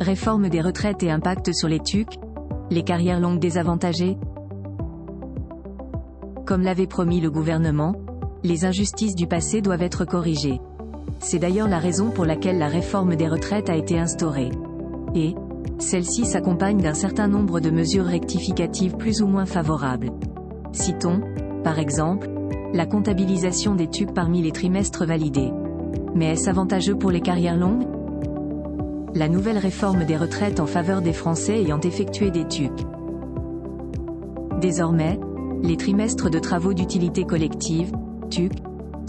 Réforme des retraites et impact sur les TUC, les carrières longues désavantagées. Comme l'avait promis le gouvernement, les injustices du passé doivent être corrigées. C'est d'ailleurs la raison pour laquelle la réforme des retraites a été instaurée. Et celle-ci s'accompagne d'un certain nombre de mesures rectificatives plus ou moins favorables. Citons, par exemple, la comptabilisation des TUC parmi les trimestres validés. Mais est-ce avantageux pour les carrières longues? La nouvelle réforme des retraites en faveur des Français ayant effectué des TUC. Désormais, les trimestres de travaux d'utilité collective, TUC,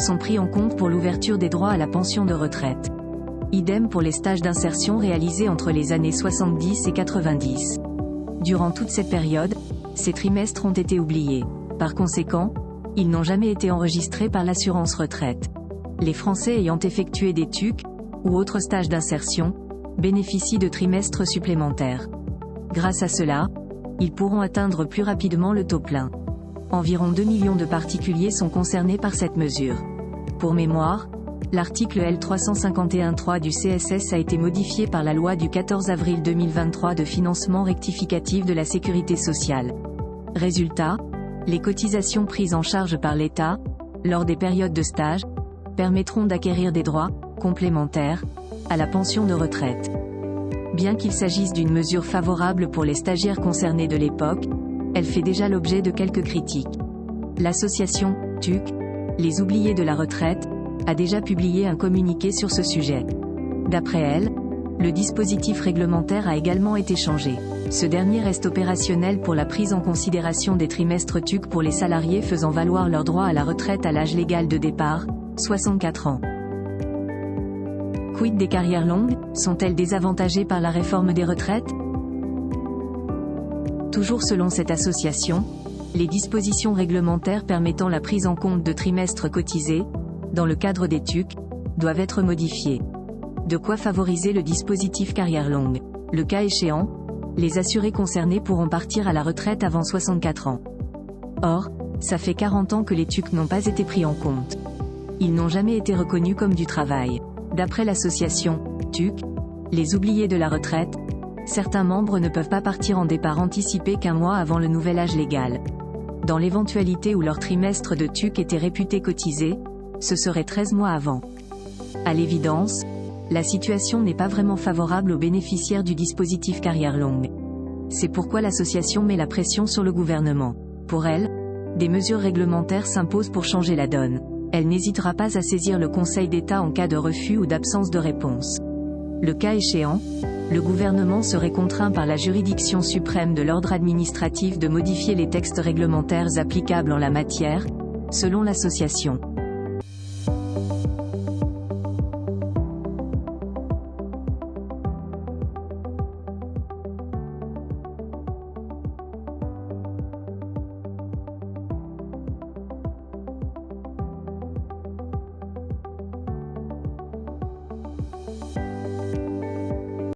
sont pris en compte pour l'ouverture des droits à la pension de retraite. Idem pour les stages d'insertion réalisés entre les années 70 et 90. Durant toute cette période, ces trimestres ont été oubliés. Par conséquent, ils n'ont jamais été enregistrés par l'assurance retraite. Les Français ayant effectué des TUC, ou autres stages d'insertion, bénéficient de trimestres supplémentaires. Grâce à cela, ils pourront atteindre plus rapidement le taux plein. Environ 2 millions de particuliers sont concernés par cette mesure. Pour mémoire, l'article L351-3 du CSS a été modifié par la loi du 14 avril 2023 de financement rectificatif de la sécurité sociale. Résultat, les cotisations prises en charge par l'État, lors des périodes de stage, permettront d'acquérir des droits complémentaires à la pension de retraite. Bien qu'il s'agisse d'une mesure favorable pour les stagiaires concernés de l'époque, elle fait déjà l'objet de quelques critiques. L'association TUC, les oubliés de la retraite, a déjà publié un communiqué sur ce sujet. D'après elle, le dispositif réglementaire a également été changé. Ce dernier reste opérationnel pour la prise en considération des trimestres TUC pour les salariés faisant valoir leur droit à la retraite à l'âge légal de départ, 64 ans. Quid des carrières longues, sont-elles désavantagées par la réforme des retraites? Toujours selon cette association, les dispositions réglementaires permettant la prise en compte de trimestres cotisés, dans le cadre des TUC, doivent être modifiées. De quoi favoriser le dispositif carrière longue. Le cas échéant, les assurés concernés pourront partir à la retraite avant 64 ans. Or, ça fait 40 ans que les TUC n'ont pas été pris en compte. Ils n'ont jamais été reconnus comme du travail. D'après l'association TUC, les oubliés de la retraite, certains membres ne peuvent pas partir en départ anticipé qu'un mois avant le nouvel âge légal. Dans l'éventualité où leur trimestre de TUC était réputé cotisé, ce serait 13 mois avant. À l'évidence, la situation n'est pas vraiment favorable aux bénéficiaires du dispositif carrière longue. C'est pourquoi l'association met la pression sur le gouvernement. Pour elle, des mesures réglementaires s'imposent pour changer la donne. Elle n'hésitera pas à saisir le Conseil d'État en cas de refus ou d'absence de réponse. Le cas échéant, le gouvernement serait contraint par la juridiction suprême de l'ordre administratif de modifier les textes réglementaires applicables en la matière, selon l'association.